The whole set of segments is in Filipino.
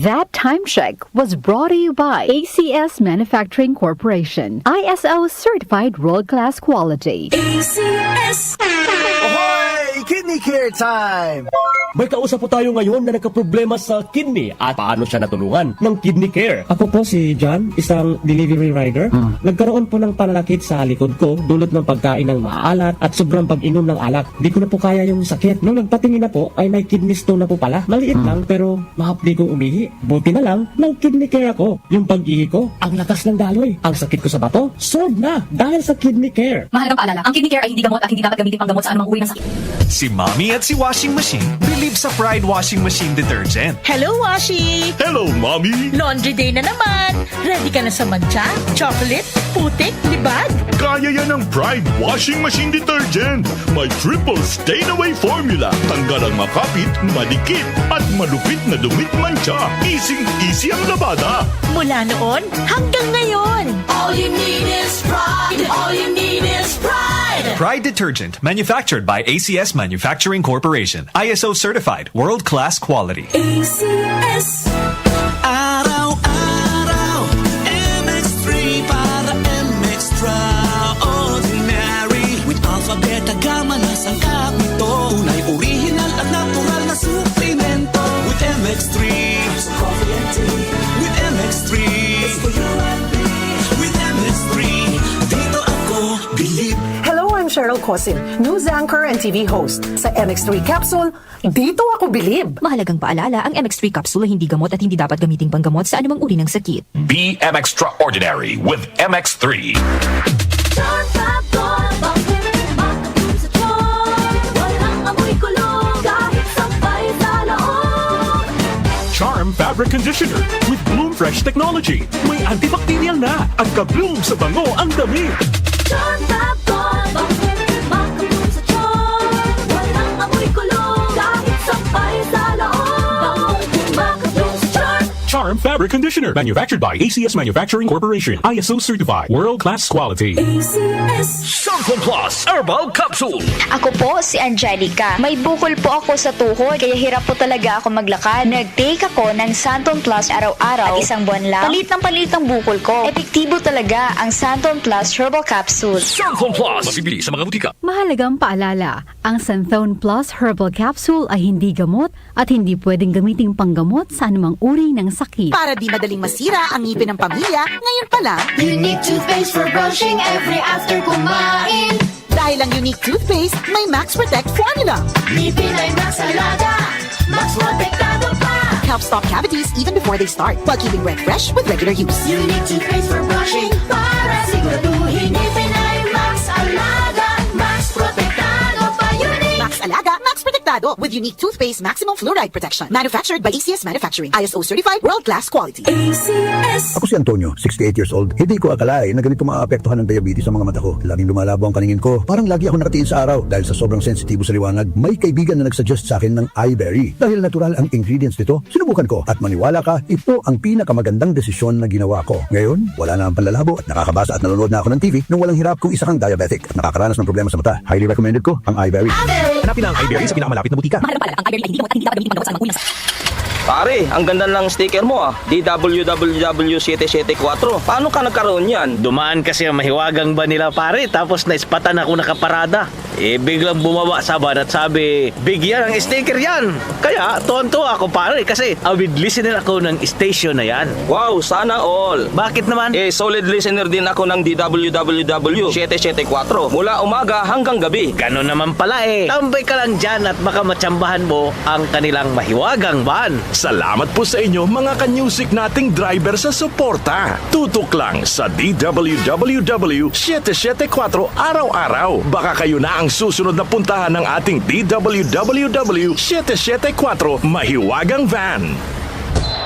That time check was brought to you by ACS Manufacturing Corporation, ISO certified world-class quality. ACS! Ahoy! Kidney care time! May kausap po tayo ngayon na nagkaproblema sa kidney at paano siya natulungan ng kidney care. Ako po si John, isang delivery rider. Nagkaroon po ng pananakit sa likod ko dulot ng pagkain ng maalat at sobrang pag-inom ng alak. Di ko na po kaya yung sakit. Nung nagpatingin na po ay may kidney stone na po pala. Maliit lang pero mahapdi kong umihi. Buti na lang, ng kidney care ako. Yung pag-ihi ko, ang lakas ng daloy. Ang sakit ko sa bato, solved na dahil sa kidney care. Mahalagang paalala, ang kidney care ay hindi gamot at hindi dapat gamitin pang gamot sa anumang uri ng sakit. Si Mommy at si Washing Machine believe sa Pride Washing Machine Detergent. Hello, Washi! Hello, Mommy! Laundry day na naman! Ready ka na sa mancha, chocolate, putik, libag? Kaya yan ng Pride Washing Machine Detergent. May triple stain-away formula. Tanggal ang makapit, madikit, at malupit na dumit mancha. Easy ang labada. Mula noon hanggang ngayon! All you need is pride! All you need is pride! Pride Detergent, manufactured by ACS Manufacturing Corporation. ISO certified, world-class quality. ACS! Araw-araw, MX3 para MX-Traordinary. With alphabeta gamma na sangkap nito. Tunay original at natural na suplemento. With MX3, coffee and tea. With MX3, it's for you and me. With MX3, dito ako bilib. Hello, I'm Cheryl Cosin, news anchor and TV host. Sa MX3 Capsule, dito ako bilib. Mahalagang paalala, ang MX3 capsule ay hindi gamot at hindi dapat gamiting panggamot sa anumang uri ng sakit. Be MX-Traordinary with MX3. Charm Fabric Conditioner with Bloom Fresh Technology. May antibacterial na at ka-bloom sa bango ang dami. Charm Fabric Conditioner, manufactured by ACS Manufacturing Corporation. ISO certified, world-class quality. Samson Plus Herbal Capsule. Ako po si Angelica. May bukol po ako sa tuhod, kaya hirap po talaga ako maglakad. Nag-take ako ng Santon Plus araw-araw at isang buwan lang. Palit ang bukol ko. Epektibo talaga ang Santon Plus Herbal Capsule. Samson Plus. Mabibili sa mga butika. Mahalagang paalala, ang Santhone Plus Herbal Capsule ay hindi gamot at hindi pwedeng gamiting panggamot sa anumang uri ng sakit. Para di madaling masira ang ngipin ng pamilya, ngayon pa lang, Unique toothpaste for brushing every after kumain. dahil ang unique toothpaste, may Max Protect formula. Ngipin ay Max Alaga, Max Protektado pa. Help stop cavities even before they start, while keeping breath fresh with regular use. Unique toothpaste for brushing para siguraduhin ngipin ay Max Alaga, Max Protektado pa. Unique! Max Alaga, Max Protectado with unique toothpaste maximum fluoride protection. Manufactured by ACS Manufacturing. ISO certified world-class quality. ACS! Ako si Antonio, 68 years old. Hindi ko akalain na ganito maaapektuhan ng diabetes sa mga mata ko. Laging lumalabo ang paningin ko. Parang lagi ako nakatiin sa araw. Dahil sa sobrang sensitibo sa liwanag, may kaibigan na nagsuggest sa akin ng iBerry. Dahil natural ang ingredients nito, sinubukan ko. At maniwala ka, ito ang pinakamagandang desisyon na ginawa ko. Ngayon, wala na ang panlalabo at nakakabasa at nanonood na ako ng TV nung walang hirap kung isa kang diabetic at nakakaranas ng problema sa mata. Highly recommended ko ang iBerry. Hanapin ang iBerry sa pinakamalapit na butika. Mahalagang paalala, ang iBerry ay hindi gamot at hindi dapat gamiting panggamot sa anumang uri ng sakit. Pare, ang ganda ng sticker mo DWWW774. Paano ka nagkaroon yan? Dumaan kasi ang mahiwagang ba nila pare, tapos naispatan ako nakaparada. Biglang bumawa sa van at sabi, bigyan ng sticker yan. Kaya, tuwan-tuwa ako pare kasi avid listener ako ng station na yan. Wow, sana all. Bakit naman? Solid listener din ako ng DWWW774. Mula umaga hanggang gabi. Ganon naman pala Tambay ka lang dyan at baka matsambahan mo ang kanilang mahiwagang van. Salamat po sa inyo mga kanyusik nating driver sa suporta. Tutok lang sa DWWW774 araw-araw. Baka kayo na ang susunod na puntahan ng ating DWWW774 mahiwagang van.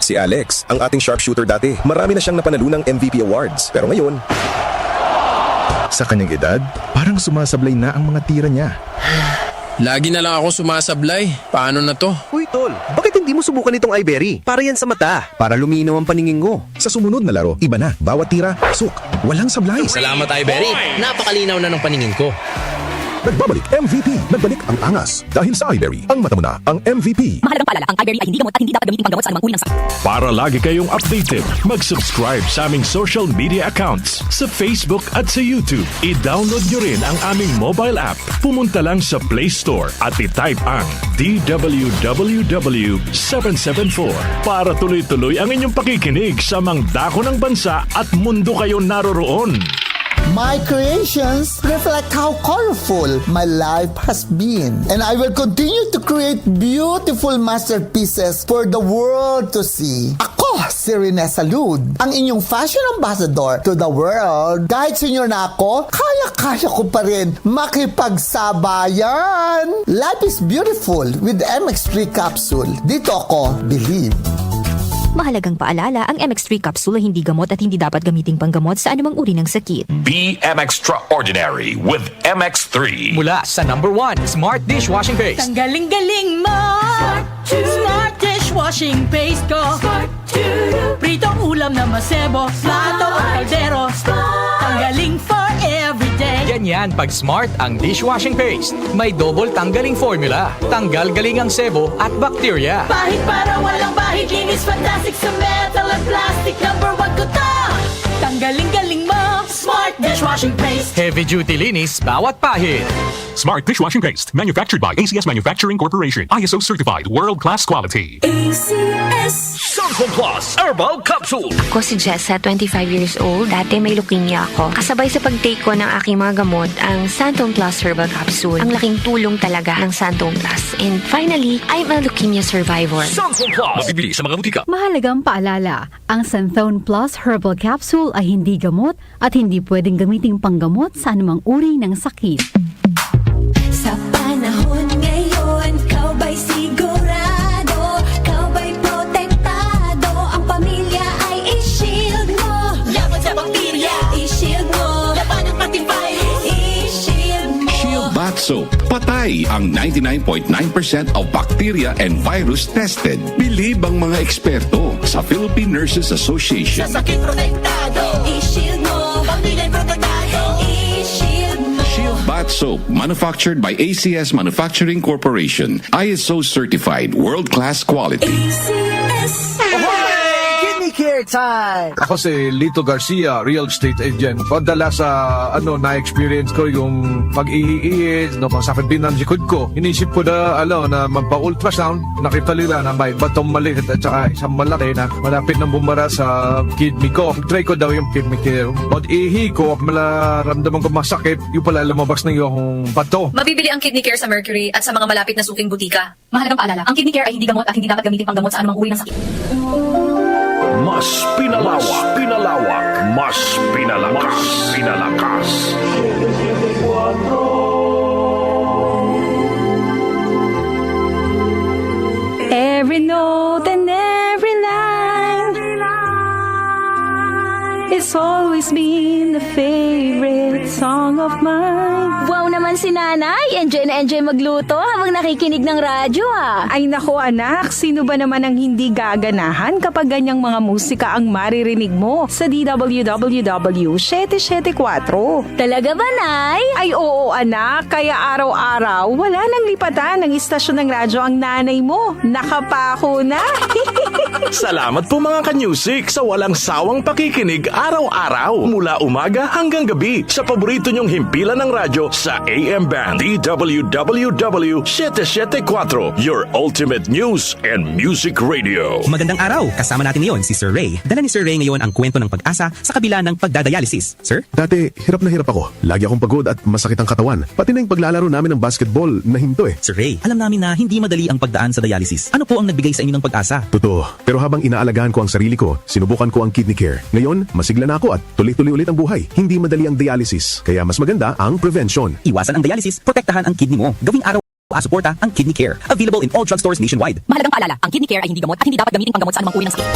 Si Alex, ang ating sharpshooter dati. Marami na siyang napanalo ng MVP awards. Pero ngayon, sa kanyang edad, parang sumasablay na ang mga tira niya. Lagi na lang ako sumasablay. Paano na to? Uy tol, bakit hindi mo subukan itong iBerry? Para yan sa mata, para luminaw ang paningin ko. Sa sumunod na laro, iba na. Bawat tira, suk. Walang sablay. Salamat iBerry. Napakalinaw na ng paningin ko. Nagbabalik MVP. Nagbalik ang angas. Dahil sa iBerry, ang mata mo na ang MVP. Mahalagang paalala, ang iBerry ay hindi gamot at hindi dapat gamitin panggamot sa anumang uri ng sakit. Para lagi kayong updated, mag-subscribe sa aming social media accounts sa Facebook at sa YouTube. I-download nyo rin ang aming mobile app. Pumunta lang sa Play Store at i-type ang DWWW774 para tuloy-tuloy ang inyong pakikinig sa mga dako ng bansa at mundo kayo naroroon. My creations reflect how colorful my life has been. And I will continue to create beautiful masterpieces for the world to see. Ako, si Rene Salud, ang inyong fashion ambassador to the world. Kahit senior na ako, kaya-kaya ko pa rin makipagsabayan. Life is beautiful with MX3 capsule. Dito ako, believe. Mahalagang paalala, ang MX3 capsule ay hindi gamot at hindi dapat gamiting panggamot sa anumang uri ng sakit. Be extraordinary with MX3. Mula sa #1 Smart Dishwashing Paste. Tanggaling-galing mo! Smart dishwashing paste ko. Pritong ulam na masebo, plato o kaldero. Tanggaling for everyday. Ganyan pag Smart ang dishwashing paste. May double tanggaling formula. Tanggal galing ang sebo at bakterya. Bahid para walang bahid, linis fantastic sa metal at plastic. #1 ko to. Tanggaling-galing mo! Smart dishwashing paste. Heavy duty linis bawat pahid. Smart Dishwashing Paste. Manufactured by ACS Manufacturing Corporation. ISO certified. World-class quality. ACS. Santon Plus Herbal Capsule. Ako si Jessa, 25 years old. Dati may leukemia ako. Kasabay sa pag-take ko ng aking mga gamot, ang Santon Plus Herbal Capsule. Ang laking tulong talaga ng Santon Plus. And finally, I'm a leukemia survivor. Santon Plus. Mabibili sa mga butika. Mahalagang paalala, ang Santhone Plus Herbal Capsule ay hindi gamot at hindi pwedeng gamiting panggamot sa anumang uri ng sakit. Sa panahon ngayon, kau ba'y sigurado? Kau ba'y protektado? Ang pamilya ay i-shield mo. Laban sa bakterya, i-shield mo. Laban ang pating virus, i-shield mo. Shield Bath Soap. Patay ang 99.9% of bacteria and virus tested. Believe ang mga eksperto sa Philippine Nurses Association. Sa sakit protektado, i-shield mo. Pamilya protektado, i-shield mo. Shield Bath Soap, manufactured by ACS Manufacturing Corporation. ISO certified, world-class quality. ACS. Kidney Care Time! Ako si Lito Garcia, real estate agent. Padala sa na-experience ko yung pag-iiis, pasakit din ng likod ko. Inisip ko na, na magpa-ultrasound. Nakita nila na may batong maliit at saka isang malaki na malapit na bumara sa kidney ko. Try ko daw yung kidney care. Pag-ihi ko, malaramdaman ko masakit, yung pala lumabas na yung bato. Mabibili ang Kidney Care sa Mercury at sa mga malapit na suking butika. Mahalagang paalala, ang Kidney Care ay hindi gamot at hindi dapat gamitin panggamot sa anumang uri ng sakit. Mas pinalawak, mas pinalakas. Every note and every line, it's always been the favorite song of mine. Wow naman si nanay, enjoy na enjoy magluto habang nakikinig ng radyo ah. Ay nako anak, sino ba naman ang hindi gaganahan kapag ganyang mga musika ang maririnig mo sa DWWW 774? Talaga ba, Nay? Ay oo anak, kaya araw-araw wala nang lipatan ng istasyon ng radyo ang nanay mo. Nakapako na. Salamat po mga ka-music sa walang sawang pakikinig araw-araw mula umaga hanggang gabi sa paborito nyong himpilan ng radyo sa AM Band DWWW 774, your ultimate news and music radio. Magandang araw! Kasama natin ngayon si Sir Ray. Dala ni Sir Ray ngayon ang kwento ng pag-asa sa kabila ng pagdadialysis. Sir? Dati, hirap na hirap ako. Lagi akong pagod at masakit ang katawan. Pati na yung paglalaro namin ng basketball na hinto eh. Sir Ray, alam namin na hindi madali ang pagdaan sa dialysis. Ano po ang nagbigay sa inyo ng pag-asa? Totoo. Pero habang inaalagaan ko ang sarili ko, sinubukan ko ang kidney care. Ngayon, masigla na ako at tuloy-tuloy ulit ang buhay. Hindi madali ang dialysis. Kaya mas maganda ang prevention. Iwasan ang dialysis, protektahan ang kidney mo. Gawing araw-suporta ang Kidney Care. Available in all drugstores nationwide. Mahalagang paalala, ang Kidney Care ay hindi gamot at hindi dapat gamitin panggamot sa anumang uri ng sakit.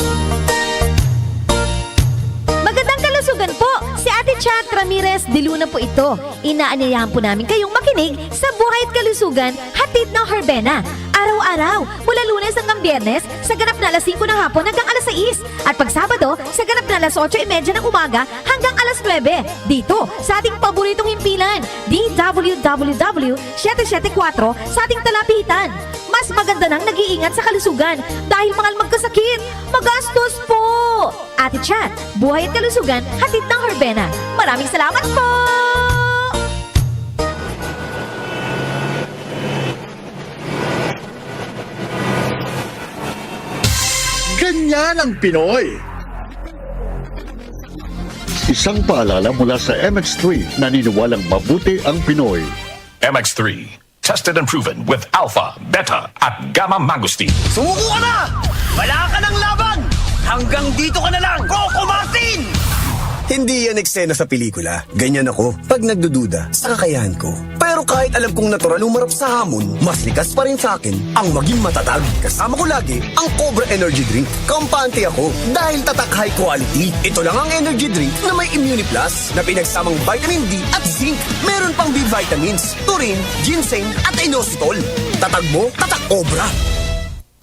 Magandang kalusugan po! Si Ate Chat Ramirez de Luna po ito. Inaanyayahan po namin kayong makinig sa Buhay at Kalusugan, hatid ng Herbena. Araw-araw, mula Lunes hanggang Biyernes, sa ganap na alas 5 ng hapon hanggang alas 6. At pag Sabado, sa ganap na alas 8:30 ng umaga hanggang alas 9. Dito, sa ating paboritong himpilan, DWWW 774 sa ating talapitan. Mas maganda nang nag-iingat sa kalusugan dahil mahal magkasakit. Magastos po! Ate Chat, Buhay at Kalusugan, hatid ng Herbena. Maraming salamat po! Ganyan ang Pinoy! Isang paalala mula sa MX3, naniniwalang mabuti ang Pinoy. MX3, tested and proven with alpha, beta, at gamma mangosteen. Sumuko ka na! Wala ka ng laban! Hanggang dito ka na lang, Coco Martin! Hindi yan eksena sa pelikula. Ganyan ako pag nagdududa sa kakayahan ko. Pero kahit alam kong natural umarap sa hamon, mas likas pa rin sa akin ang maging matatag. Kasama ko lagi ang Cobra Energy Drink. Kampante ako dahil tatak high quality. Ito lang ang energy drink na may Immuniplus na pinagsamang vitamin D at zinc. Meron pang B vitamins, taurine, ginseng at inositol. Tatag mo, tatak Cobra.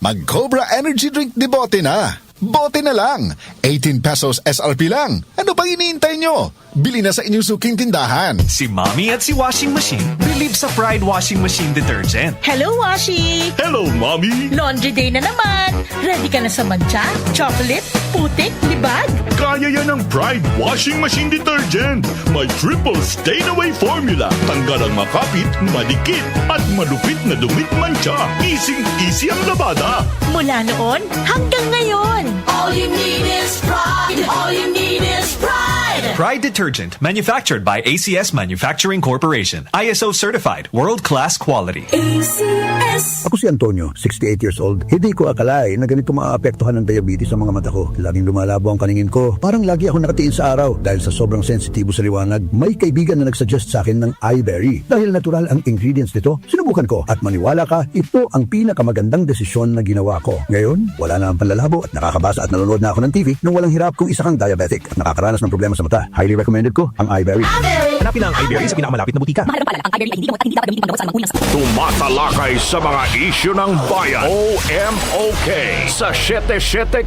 Mag-Cobra Energy Drink de bote na. Bote na lang. 18 pesos SRP lang. Ano pang iniintay nyo? Bili na sa inyong suking tindahan. Si Mommy at si Washing Machine believe sa Pride Washing Machine Detergent. Hello, Washi! Hello, Mommy! Laundry day na naman. Ready ka na sa mancha, chocolate, putik, libag? Kaya yan ang Pride Washing Machine Detergent. May triple stain-away formula. Tanggal ang makapit, madikit, at malupit na dumit mancha. Easy ang labada. Mula noon hanggang ngayon. All you need is pride. All you need is pride. Pride Detergent, manufactured by ACS Manufacturing Corporation. ISO certified, world-class quality. ACS. Ako si Antonio, 68 years old. Hindi ko akalain na ganito maaapektuhan ng diabetes sa mga mata ko. Laging lumalabo ang paningin ko. Parang lagi ako nakatiin sa araw dahil sa sobrang sensitibo sa liwanag. May kaibigan na nagsuggest sa akin ng iBerry. Dahil natural ang ingredients nito, sinubukan ko. At maniwala ka, ito ang pinakamagandang desisyon na ginawa ko. Ngayon, wala na ang panlalabo at nakakabasa at nanonood na ako ng TV nung walang hirap kung isa kang diabetic at nakakaranas ng problema sa mata. Highly recommended ko ang iBerry. Hanapin ang iBerry sa pinakamalapit na butika. Mahalagang paalala, ang iBerry ay hindi gamot at hindi dapat gamitin panggamot sa anumang uri ng sakit. Tumatalakay sa mga isyu ng bayan. OMOK sa 7744